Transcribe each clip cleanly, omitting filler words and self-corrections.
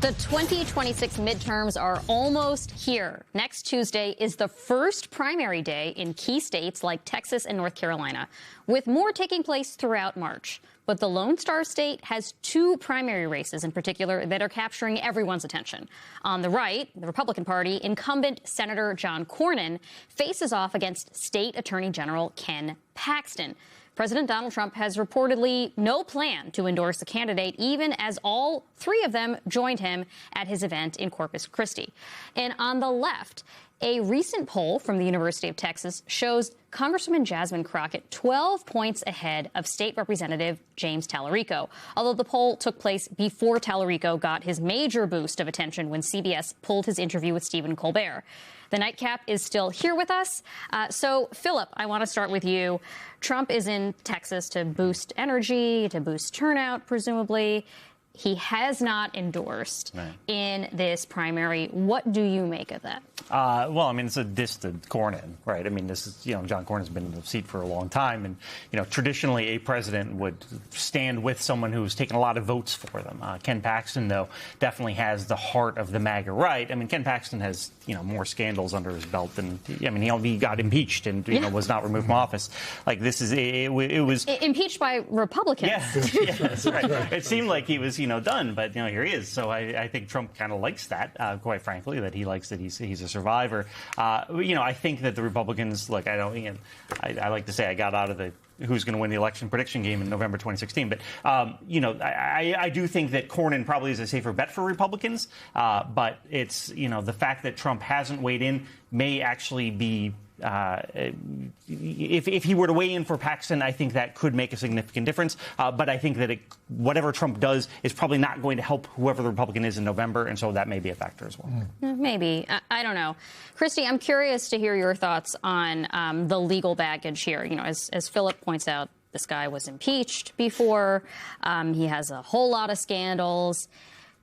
The 2026 midterms are almost here. Next Tuesday is the first primary day in key states like Texas and North Carolina, with more taking place throughout March. But the Lone Star State has two primary races in particular that are capturing everyone's attention. On the right, the Republican Party, incumbent Senator John Cornyn faces off against State Attorney General Ken Paxton. President Donald Trump has reportedly no plan to endorse a candidate, even as all three of them joined him at his event in Corpus Christi. And on the left, a recent poll from the University of Texas shows Congresswoman Jasmine Crockett 12 points ahead of State Representative James Tallarico, although the poll took place before Tallarico got his major boost of attention when CBS pulled his interview with Stephen Colbert. The nightcap is still here with us. So, Philip, I want to start with you. Trump is in Texas to boost energy, to boost turnout, presumably. He has not endorsed in this primary. What do you make of that? Well, I mean, it's a diss to Cornyn, right? I mean, this is, John Cornyn's been in the seat for a long time. And, traditionally a president would stand with someone who's taken a lot of votes for them. Ken Paxton, though, definitely has the heart of the MAGA right. I mean, Ken Paxton has, more scandals under his belt than, he got impeached and, was not removed from office. Like, this is, it was... Impeached by Republicans. Yeah, that's right. It seemed like he was, done, but, here he is. So I think Trump kind of likes that, quite frankly, that he likes that he's a survivor. I think that the Republicans, look, I like to say I got out of the who's going to win the election prediction game in November 2016. But, I do think that Cornyn probably is a safer bet for Republicans. But it's, the fact that Trump hasn't weighed in may actually be if he were to weigh in for Paxton, I think that could make a significant difference. But I think that whatever Trump does is probably not going to help whoever the Republican is in November. And so that may be a factor as well. Maybe. I don't know. Christy, I'm curious to hear your thoughts on the legal baggage here. As Philip points out, this guy was impeached before. He has a whole lot of scandals.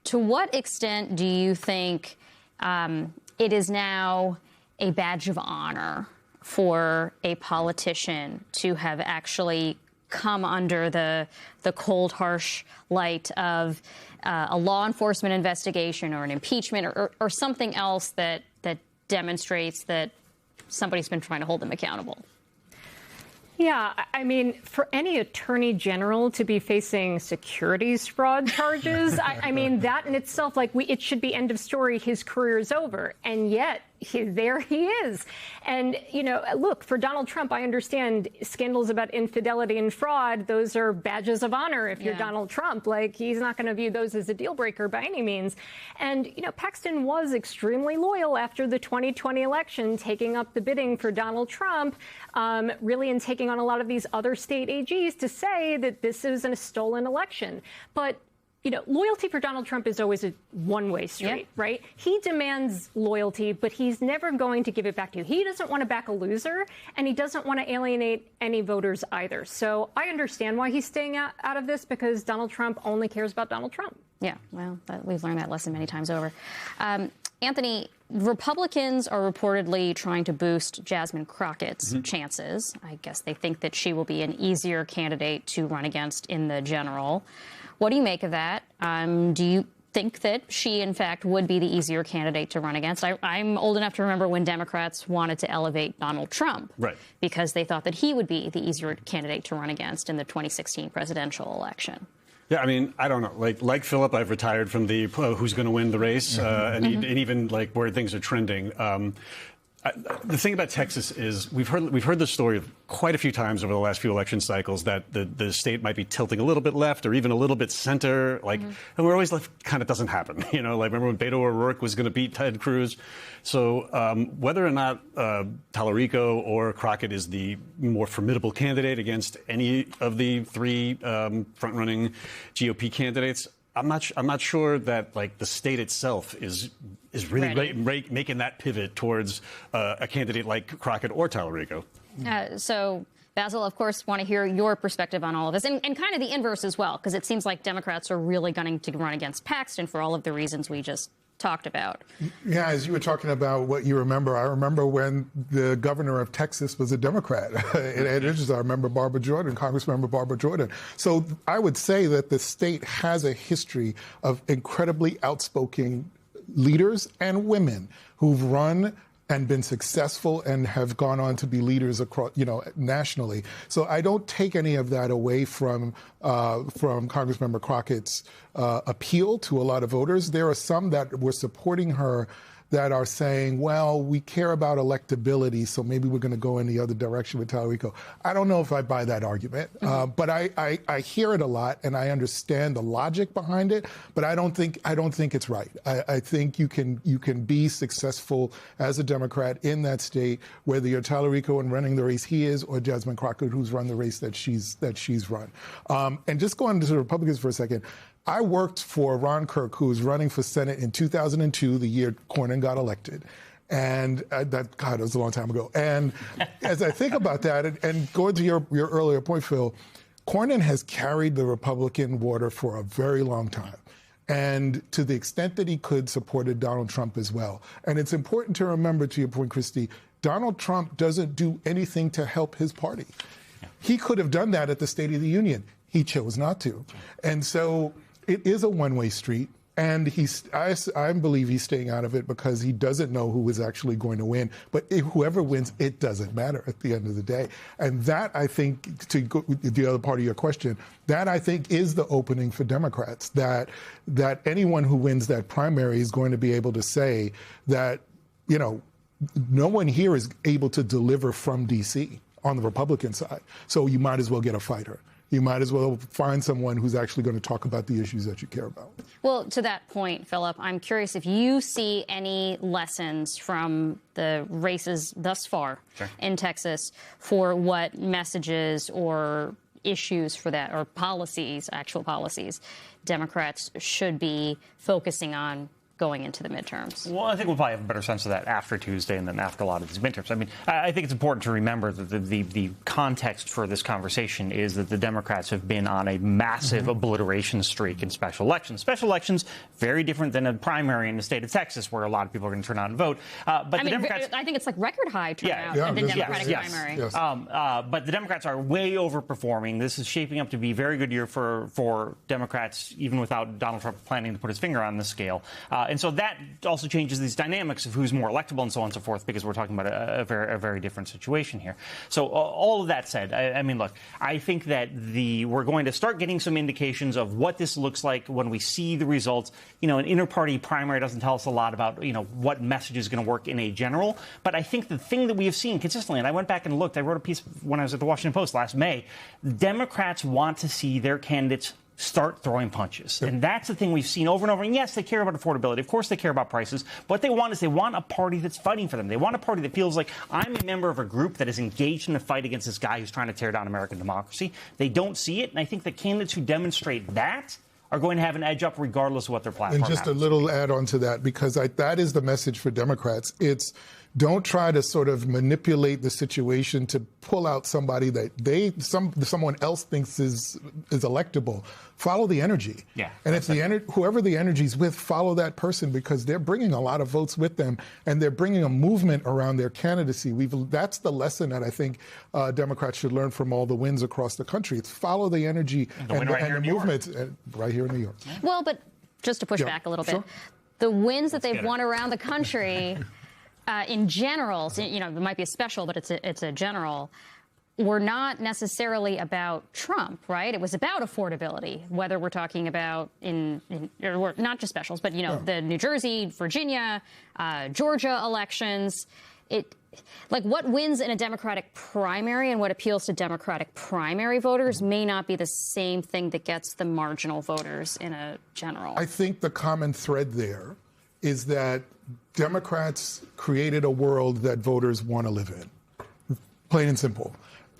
To what extent do you think it is now a badge of honor for a politician to have actually come under the cold, harsh light of a law enforcement investigation or an impeachment or something else that demonstrates that somebody's been trying to hold them accountable? Yeah, I mean, for any attorney general to be facing securities fraud charges, I mean, that in itself, it should be end of story. His career is over. And yet, there he is. And, look, for Donald Trump, I understand scandals about infidelity and fraud. Those are badges of honor if you're Donald Trump. He's not going to view those as a deal breaker by any means. And, Paxton was extremely loyal after the 2020 election, taking up the bidding for Donald Trump, really in taking on a lot of these other state AGs to say that this is a stolen election. But loyalty for Donald Trump is always a one-way street, right? He demands loyalty, but he's never going to give it back to you. He doesn't want to back a loser, and he doesn't want to alienate any voters either. So I understand why he's staying out of this, because Donald Trump only cares about Donald Trump. Yeah, well, we've learned that lesson many times over. Anthony, Republicans are reportedly trying to boost Jasmine Crockett's chances. I guess they think that she will be an easier candidate to run against in the general. What do you make of that? Do you think that she, in fact, would be the easier candidate to run against? I'm old enough to remember when Democrats wanted to elevate Donald Trump because they thought that he would be the easier candidate to run against in the 2016 presidential election. Yeah, I mean, I don't know. Like Philip, I've retired from the who's going to win the race and even where things are trending. The thing about Texas is we've heard the story quite a few times over the last few election cycles that the state might be tilting a little bit left or even a little bit center. And we're always kind of doesn't happen. Remember when Beto O'Rourke was going to beat Ted Cruz? So whether or not Tallarico or Crockett is the more formidable candidate against any of the three front-running GOP candidates, I'm not sure that the state itself is really making that pivot towards a candidate like Crockett or Tallarico. So, Basil, of course, want to hear your perspective on all of this, and kind of the inverse as well, because it seems like Democrats are really gunning to run against Paxton for all of the reasons we just talked about. Yeah, as you were talking about what you remember, I remember when the governor of Texas was a Democrat. I remember Barbara Jordan, Congressmember Barbara Jordan. So I would say that the state has a history of incredibly outspoken leaders and women who've run and been successful and have gone on to be leaders across, nationally. So I don't take any of that away from Congressmember Crockett's appeal to a lot of voters. There are some that were supporting her that are saying, well, we care about electability, so maybe we're going to go in the other direction with Tallarico. I don't know if I buy that argument, but I hear it a lot, and I understand the logic behind it, but I don't think it's right. I think you can be successful as a Democrat in that state, whether you're Tallarico and running the race he is, or Jasmine Crockett, who's run the race that she's run. And just going to the Republicans for a second. I worked for Ron Kirk, who was running for Senate in 2002, the year Cornyn got elected. And it was a long time ago. And as I think about that, and going to your earlier point, Phil, Cornyn has carried the Republican water for a very long time. And to the extent that he could, supported Donald Trump as well. And it's important to remember, to your point, Christy, Donald Trump doesn't do anything to help his party. He could have done that at the State of the Union. He chose not to. And so it is a one-way street, and I believe he's staying out of it because he doesn't know who is actually going to win. But whoever wins, it doesn't matter at the end of the day. And that, I think, to go with the other part of your question, that I think is the opening for Democrats, that anyone who wins that primary is going to be able to say that, no one here is able to deliver from D.C. on the Republican side. So you might as well get a fighter. You might as well find someone who's actually going to talk about the issues that you care about. Well, to that point, Philip, I'm curious if you see any lessons from the races thus far in Texas for what messages or issues for that, or policies, actual policies, Democrats should be focusing on going into the midterms. Well, I think we'll probably have a better sense of that after Tuesday and then after a lot of these midterms. I mean, I think it's important to remember that the context for this conversation is that the Democrats have been on a massive obliteration streak in special elections. Special elections, very different than a primary in the state of Texas, where a lot of people are going to turn out and vote. But the Democrats, I think it's like record high turnout in the Democratic primary. Yes. But the Democrats are way overperforming. This is shaping up to be a very good year for Democrats, even without Donald Trump planning to put his finger on the scale. And so that also changes these dynamics of who's more electable and so on and so forth, because we're talking about a very different situation here. So all of that said, I mean, look, I think that we're going to start getting some indications of what this looks like when we see the results. An inter-party primary doesn't tell us a lot about, what message is going to work in a general. But I think the thing that we have seen consistently, and I went back and looked, I wrote a piece when I was at the Washington Post last May, Democrats want to see their candidates start throwing punches. And that's the thing we've seen over and over. And yes, they care about affordability. Of course they care about prices. What they want is they want a party that's fighting for them. They want a party that feels like I'm a member of a group that is engaged in a fight against this guy who's trying to tear down American democracy. They don't see it. And I think the candidates who demonstrate that are going to have an edge up regardless of what their platform is. And just a little add on to that, because that is the message for Democrats. It's don't try to sort of manipulate the situation to pull out somebody that someone else thinks is electable. Follow the energy. Yeah. And if whoever the energy's with, follow that person, because they're bringing a lot of votes with them, and they're bringing a movement around their candidacy. That's the lesson that I think Democrats should learn from all the wins across the country. It's follow the energy and the movements right here in New York. Well, but just to push back a little bit, the wins that they've won around the country, in general, it might be a special, but it's a general, were not necessarily about Trump, right? It was about affordability, whether we're talking about or not just specials, but, the New Jersey, Virginia, Georgia elections. What wins in a Democratic primary and what appeals to Democratic primary voters may not be the same thing that gets the marginal voters in a general. I think the common thread there is that Democrats created a world that voters want to live in, plain and simple.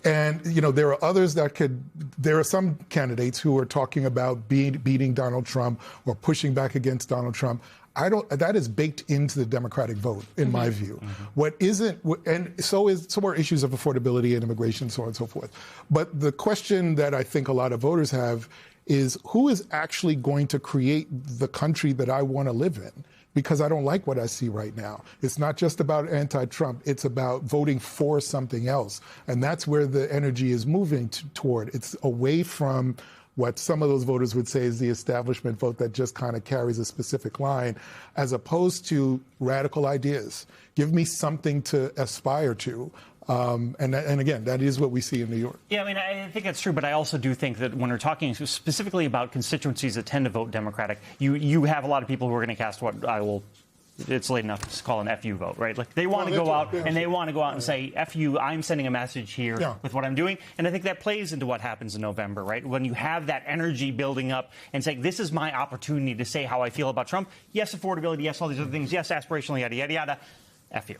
And, there are others there are some candidates who are talking about beating Donald Trump or pushing back against Donald Trump. That is baked into the Democratic vote, in my view. What isn't, and so are issues of affordability and immigration, so on and so forth. But the question that I think a lot of voters have is, who is actually going to create the country that I want to live in? because I don't like what I see right now. It's not just about anti-Trump. It's about voting for something else. And that's where the energy is moving toward. It's away from what some of those voters would say is the establishment vote that just kind of carries a specific line, as opposed to radical ideas. Give me something to aspire to. And again, that is what we see in New York. Yeah, I mean, I think that's true, but I also do think that when we're talking specifically about constituencies that tend to vote Democratic, you have a lot of people who are going to cast what I will. It's late enough to call an FU vote, right? Like they want to go out and they want to go out and say, FU, I'm sending a message here with what I'm doing. And I think that plays into what happens in November, right? When you have that energy building up and saying, this is my opportunity to say how I feel about Trump. Yes, affordability. Yes, all these other things. Yes, aspirational, yada, yada, yada. FU.